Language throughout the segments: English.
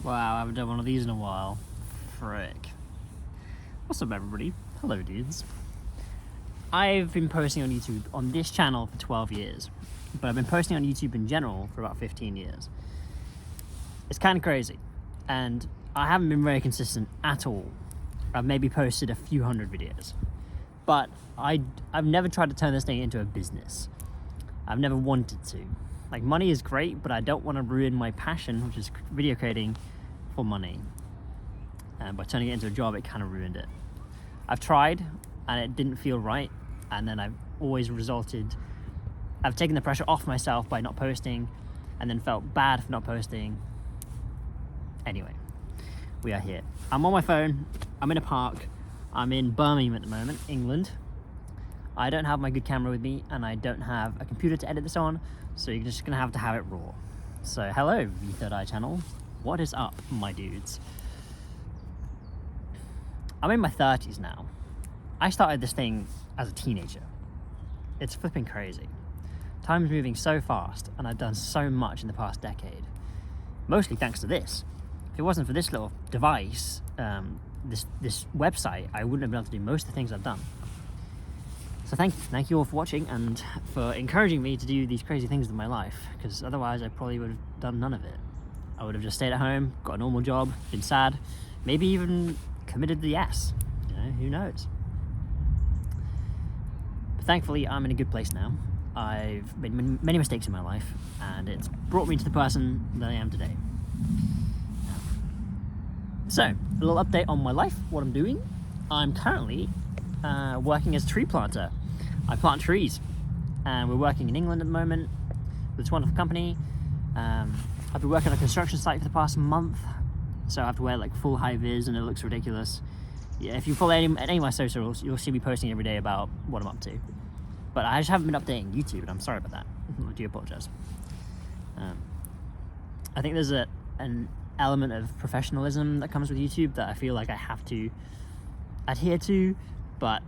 Wow, I haven't done one of these in a while. Frick. What's up, everybody? Hello, dudes. I've been posting on YouTube on this channel for 12 years, but I've been posting on YouTube in general for about 15 years. It's kind of crazy, and I haven't been very consistent at all. I've maybe posted a few hundred videos, but I've never tried to turn this thing into a business. I've never wanted to. Like, money is great, but I don't want to ruin my passion, which is video creating, for money. And by turning it into a job, it kind of ruined it. I've tried, and it didn't feel right, and then I've taken the pressure off myself by not posting, and then felt bad for not posting. Anyway, we are here. I'm on my phone, I'm in a park, I'm in Birmingham at the moment, England. I don't have my good camera with me, and I don't have a computer to edit this on, so you're just gonna have to have it raw. So hello, V3rd Eye channel. What is up, my dudes? I'm in my 30s now. I started this thing as a teenager. It's flipping crazy. Time's moving so fast, and I've done so much in the past decade. Mostly thanks to this. If it wasn't for this little device, this website, I wouldn't have been able to do most of the things I've done. So thank you all for watching and for encouraging me to do these crazy things in my life, because otherwise I probably would have done none of it. I would have just stayed at home, got a normal job, been sad, maybe even committed the S. You know, who knows? But thankfully, I'm in a good place now. I've made many mistakes in my life, and it's brought me to the person that I am today. So, a little update on my life, what I'm doing. I'm currently working as a tree planter. I plant trees, and we're working in England at the moment with this wonderful company. I've been working on a construction site for the past month, so I have to wear like full high vis, and it looks ridiculous. Yeah, if you follow any of my socials, you'll see me posting every day about what I'm up to. But I just haven't been updating YouTube, and I'm sorry about that. I do apologize. I think there's an element of professionalism that comes with YouTube that I feel like I have to adhere to, but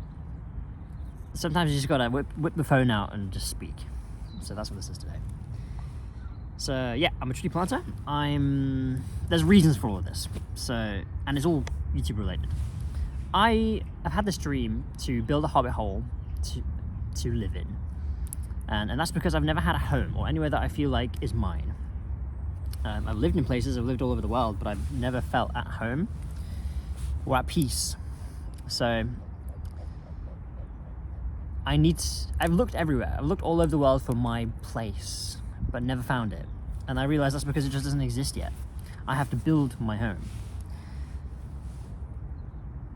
sometimes you just gotta whip the phone out and just speak. So that's what this is today. So yeah, I'm a tree planter. There's reasons for all of this. So, and it's all YouTube related. I have had this dream to build a hobbit hole to live in. And that's because I've never had a home or anywhere that I feel like is mine. I've lived in places, I've lived all over the world, but I've never felt at home or at peace. So I've looked everywhere. I've looked all over the world for my place, but never found it. And I realized that's because it just doesn't exist yet. I have to build my home.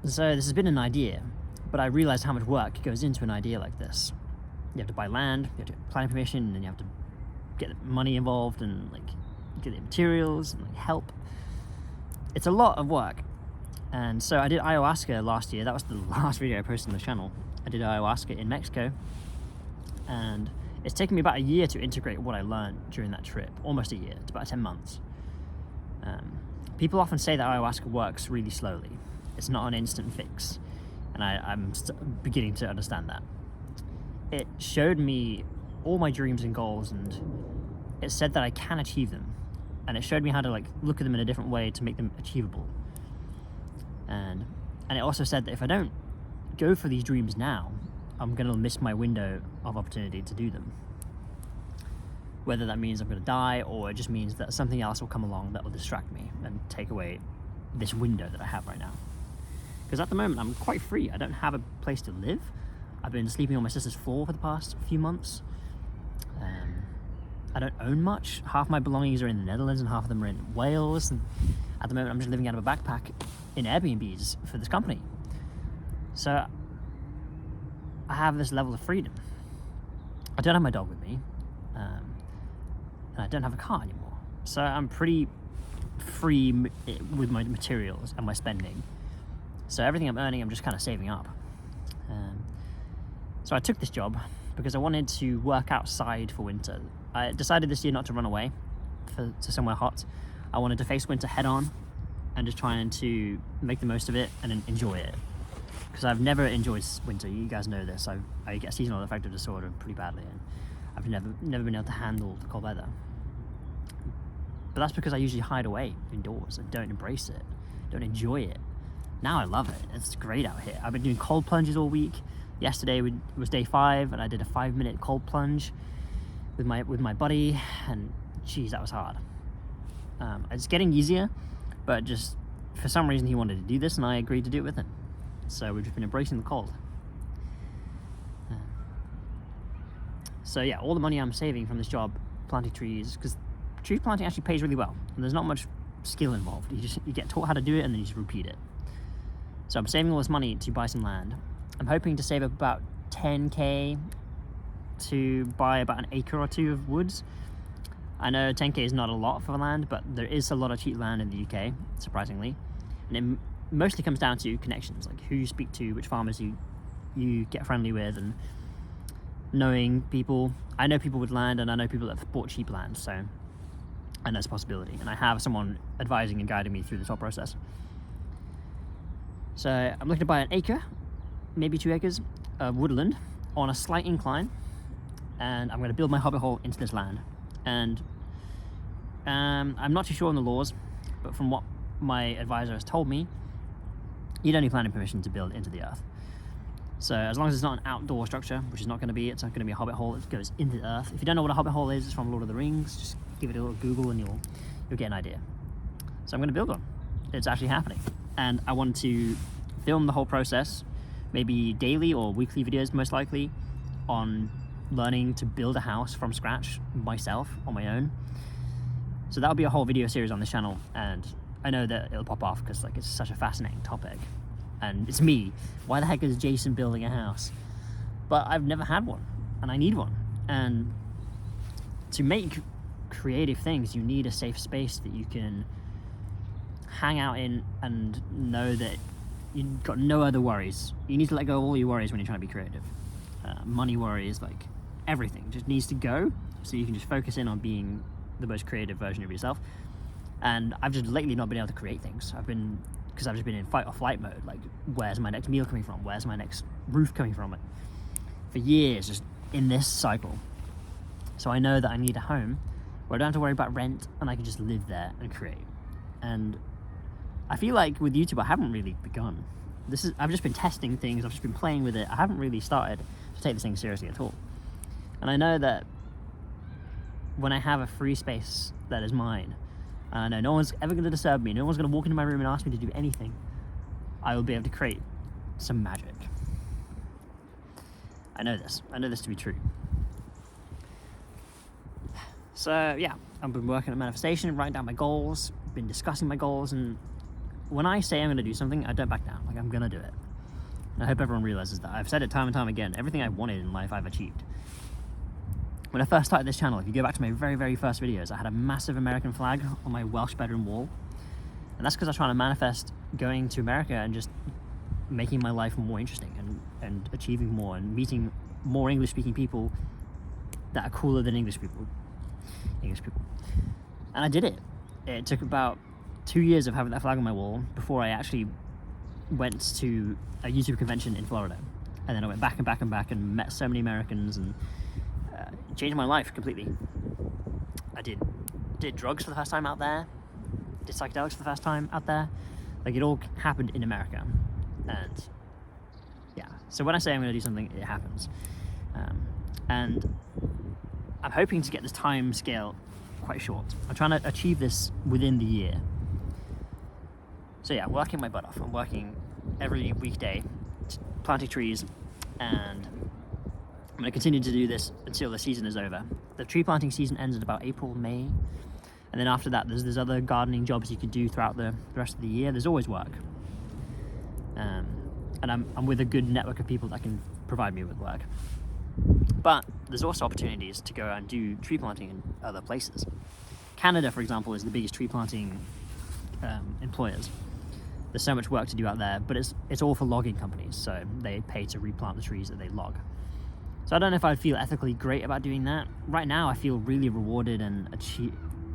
So this has been an idea, but I realized how much work goes into an idea like this. You have to buy land, you have to get planning permission, and you have to get money involved and like get the materials and like help. It's a lot of work. And so I did ayahuasca last year. That was the last video I posted on the channel. I did ayahuasca in Mexico, and it's taken me about a year to integrate what I learned during that trip. Almost a year. It's about 10 months. People often say that ayahuasca works really slowly. It's not an instant fix, and I'm beginning to understand that. It showed me all my dreams and goals, and it said that I can achieve them, and it showed me how to like look at them in a different way to make them achievable. And it also said that if I don't go for these dreams now, I'm gonna miss my window of opportunity to do them. Whether that means I'm gonna die, or it just means that something else will come along that will distract me and take away this window that I have right now. Because at the moment I'm quite free. I don't have a place to live. I've been sleeping on my sister's floor for the past few months. I don't own much. Half my belongings are in the Netherlands and half of them are in Wales. And at the moment I'm just living out of a backpack in Airbnbs for this company. So I have this level of freedom. I don't have my dog with me, and I don't have a car anymore. So I'm pretty free with my materials and my spending. So everything I'm earning, I'm just kind of saving up. So I took this job because I wanted to work outside for winter. I decided this year not to run away to somewhere hot. I wanted to face winter head on and just trying to make the most of it and enjoy it. Because I've never enjoyed winter. You guys know this. I get seasonal affective disorder pretty badly, and I've never been able to handle the cold weather. But that's because I usually hide away indoors and don't embrace it, don't enjoy it. Now I love it. It's great out here. I've been doing cold plunges all week. Yesterday was day 5, and I did a 5-minute cold plunge with my buddy, and geez, that was hard. It's getting easier, but just for some reason he wanted to do this, and I agreed to do it with him. So we've just been embracing the cold. So yeah, all the money I'm saving from this job planting trees, because tree planting actually pays really well, and there's not much skill involved. You get taught how to do it, and then you just repeat it. So I'm saving all this money to buy some land. I'm hoping to save up about 10k to buy about an acre or 2 of woods. I know 10k is not a lot for land, but there is a lot of cheap land in the UK, surprisingly. And it mostly comes down to connections, like who you speak to, which farmers you get friendly with, and knowing people. I know people with land, and I know people that have bought cheap land, so I know it's a possibility. And I have someone advising and guiding me through this whole process. So I'm looking to buy an acre, maybe 2 acres of woodland on a slight incline, and I'm going to build my hobbit hole into this land. And I'm not too sure on the laws, but from what my advisor has told me, you don't need planning permission to build into the earth. So as long as it's not an outdoor structure, which is not going to be, it's not going to be a hobbit hole that goes into the earth. If you don't know what a hobbit hole is, it's from Lord of the Rings. Just give it a little Google and you'll get an idea. So I'm going to build one. It's actually happening. And I want to film the whole process, maybe daily or weekly videos most likely, on learning to build a house from scratch myself on my own. So that'll be a whole video series on this channel, and I know that it'll pop off because like it's such a fascinating topic. And it's me. Why the heck is Jason building a house? But I've never had one, and I need one. And to make creative things, you need a safe space that you can hang out in and know that you've got no other worries. You need to let go of all your worries when you're trying to be creative. Money worries, like everything just needs to go, so you can just focus in on being the most creative version of yourself. And I've just lately not been able to create things. Because I've just been in fight or flight mode. Like, where's my next meal coming from? Where's my next roof coming from? For years, just in this cycle. So I know that I need a home where I don't have to worry about rent, and I can just live there and create. And I feel like with YouTube, I haven't really begun. I've just been testing things. I've just been playing with it. I haven't really started to take this thing seriously at all. And I know that when I have a free space that is mine, and I know no one's ever going to disturb me, no one's going to walk into my room and ask me to do anything, I will be able to create some magic. I know this to be true. So yeah, I've been working on manifestation, writing down my goals, been discussing my goals, and when I say I'm going to do something, I don't back down. Like, I'm going to do it. And I hope everyone realizes that. I've said it time and time again. Everything I wanted in life, I've achieved. When I first started this channel, if you go back to my very, very first videos, I had a massive American flag on my Welsh bedroom wall. And that's because I was trying to manifest going to America and just making my life more interesting and achieving more and meeting more English-speaking people that are cooler than English people. And I did it. It took about 2 years of having that flag on my wall before I actually went to a YouTube convention in Florida. And then I went back and back and back and met so many Americans, and changed my life completely. I did drugs for the first time out there, did psychedelics for the first time out there. Like, it all happened in America. And yeah, so when I say I'm going to do something, it happens. And I'm hoping to get this time scale quite short. I'm trying to achieve this within the year. So yeah, working my butt off. I'm working every weekday, planting trees, and I'm going to continue to do this until the season is over. The tree planting season ends in about April, May, and then after that there's other gardening jobs you can do throughout the rest of the year. There's always work. And I'm with a good network of people that can provide me with work. But there's also opportunities to go and do tree planting in other places. Canada, for example, is the biggest tree planting employers. There's so much work to do out there, but it's all for logging companies, so they pay to replant the trees that they log. So I don't know if I'd feel ethically great about doing that. Right now I feel really rewarded and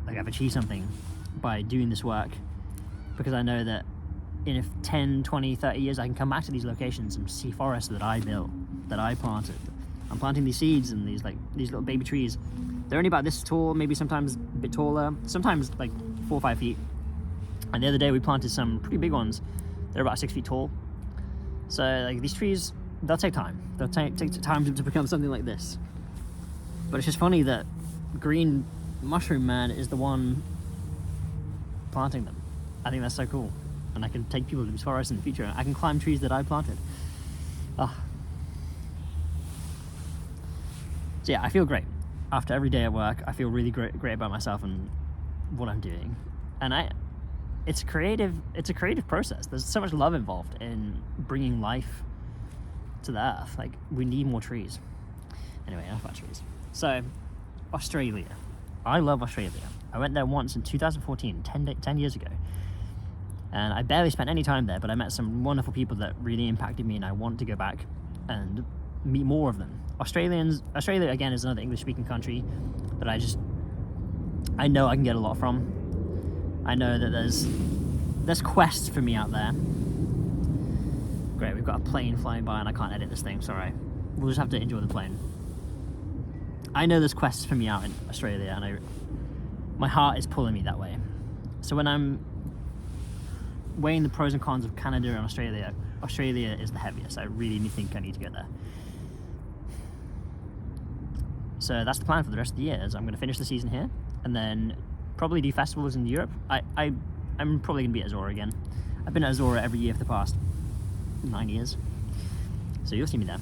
I've achieved something by doing this work, because I know that in 10, 20, 30 years I can come back to these locations and see forests that I built, that I planted. I'm planting these seeds and these little baby trees They're only about this tall, maybe sometimes a bit taller, sometimes like 4 or 5 feet. And the other day we planted some pretty big ones. They're about 6 feet tall. So like these trees, they'll take time. They'll take time to become something like this. But it's just funny that Green Mushroom Man is the one planting them. I think that's so cool. And I can take people to this forest in the future. I can climb trees that I planted. So yeah, I feel great. After every day at work, I feel really great about myself and what I'm doing. And it's a creative process. There's so much love involved in bringing life to the earth. Like, we need more trees. Anyway, enough about trees. So, Australia. I love Australia. I went there once in 2014, 10 years ago. And I barely spent any time there, but I met some wonderful people that really impacted me, and I want to go back and meet more of them. Australia, again, is another English-speaking country that I know I can get a lot from. I know that there's quests for me out there. Great, we've got a plane flying by and I can't edit this thing, sorry. We'll just have to enjoy the plane. I know there's quests for me out in Australia, and my heart is pulling me that way. So when I'm weighing the pros and cons of Canada and Australia, Australia is the heaviest. I really think I need to go there. So that's the plan for the rest of the year. Is I'm going to finish the season here, and then probably do festivals in Europe. I'm probably going to be at Azora again. I've been at Azora every year for the past 9 years, so you'll see me there.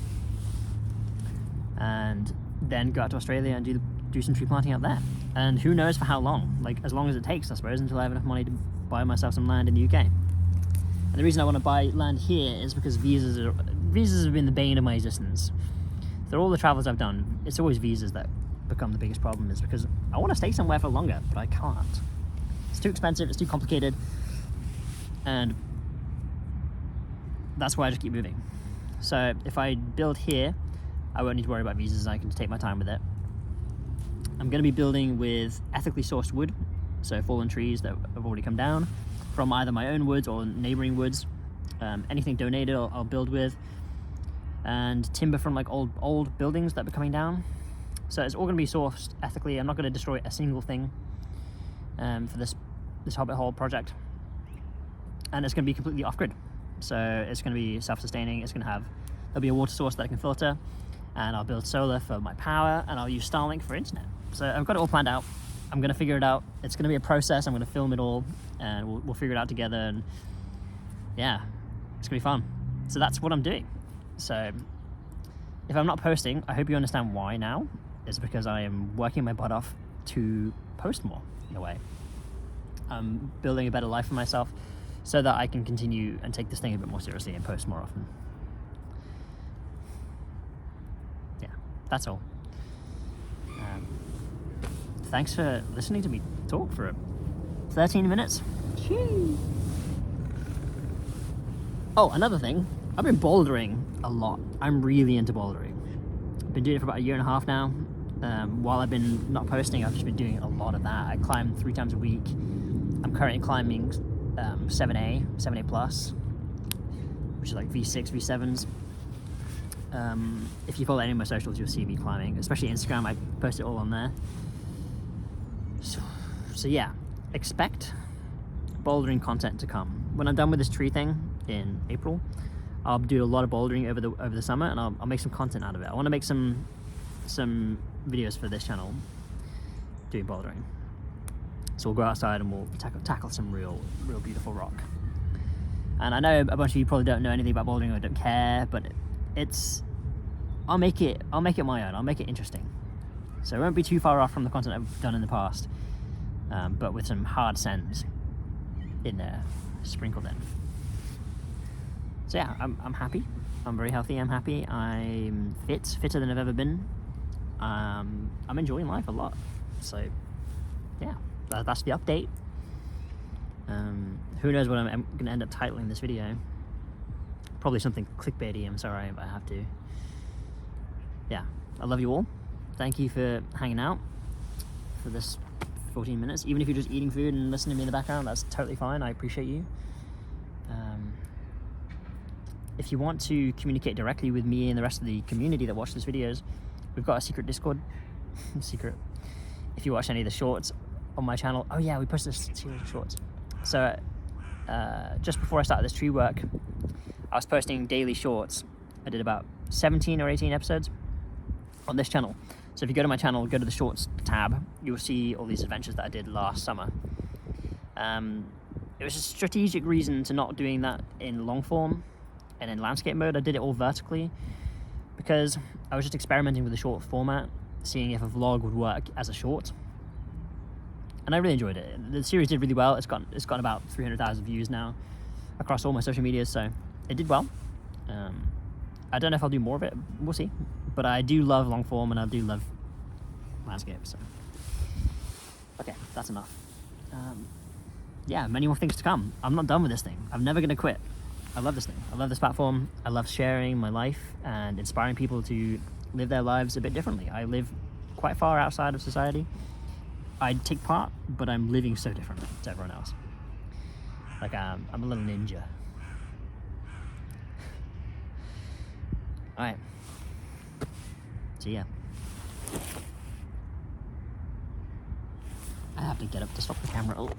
And then go out to Australia and do some tree planting out there. And who knows for how long? Like, as long as it takes, I suppose, until I have enough money to buy myself some land in the UK. And the reason I want to buy land here is because visas have been the bane of my existence. Through all the travels I've done, it's always visas that become the biggest problem, is because I want to stay somewhere for longer, but I can't. It's too expensive, it's too complicated, and that's why I just keep moving. So if I build here, I won't need to worry about visas. I can take my time with it. I'm going to be building with ethically sourced wood, so fallen trees that have already come down from either my own woods or neighboring woods. Anything donated I'll build with, and timber from like old buildings that are coming down. So it's all going to be sourced ethically. I'm not going to destroy a single thing for this Hobbit Hole project, and it's going to be completely off-grid. So it's going to be self-sustaining. There'll be a water source that I can filter, and I'll build solar for my power, and I'll use Starlink for internet. So I've got it all planned out. I'm going to figure it out. It's going to be a process. I'm going to film it all, and we'll figure it out together. And yeah, it's going to be fun. So that's what I'm doing. So if I'm not posting, I hope you understand why now. It's because I am working my butt off to post more, in a way. I'm building a better life for myself so that I can continue and take this thing a bit more seriously and post more often. Yeah, that's all. Thanks for listening to me talk for 13 minutes. Jeez. Oh, another thing. I've been bouldering a lot. I'm really into bouldering. I've been doing it for about 1.5 years now. While I've been not posting, I've just been doing a lot of that. I climb 3 times a week. I'm currently climbing 7A plus, which is like V6, V7s. If you follow any of my socials, you'll see me climbing, especially Instagram. I post it all on there. So yeah, expect bouldering content to come. When I'm done with this tree thing in April, I'll do a lot of bouldering over the summer, and I'll make some content out of it. I want to make some videos for this channel doing bouldering. So we'll go outside and we'll tackle some real beautiful rock. And I know a bunch of you probably don't know anything about bouldering or don't care, but I'll make it my own. I'll make it interesting. So it won't be too far off from the content I've done in the past, but with some hard sends in there, sprinkled in. So yeah, I'm happy. I'm very healthy. I'm happy. I'm fitter than I've ever been. I'm enjoying life a lot. So yeah, that's the update. Who knows what I'm going to end up titling this video? Probably something clickbaity. I'm sorry if I have to. Yeah, I love you all. Thank you for hanging out for this 14 minutes. Even if you're just eating food and listening to me in the background, that's totally fine. I appreciate you. If you want to communicate directly with me and the rest of the community that watch these videos, we've got a secret Discord. Secret. if you watch any of the shorts on my channel, oh yeah, we posted a series of shorts. So just before I started this tree work, I was posting daily shorts. I did about 17 or 18 episodes on this channel. So if you go to my channel, go to the shorts tab, you'll see all these adventures that I did last summer. It was a strategic reason to not doing that in long form and in landscape mode. I did it all vertically because I was just experimenting with the short format, seeing if a vlog would work as a short. And I really enjoyed it. The series did really well. It's gotten about 300,000 views now across all my social media, so it did well. I don't know if I'll do more of it. We'll see. But I do love long form and I do love landscape. So okay, that's enough. Yeah, many more things to come. I'm not done with this thing. I'm never gonna quit. I love this thing. I love this platform. I love sharing my life and inspiring people to live their lives a bit differently. I live quite far outside of society. I take part, but I'm living so different to everyone else. Like I'm a little ninja. All right. See ya. I have to get up to stop the camera. Oh.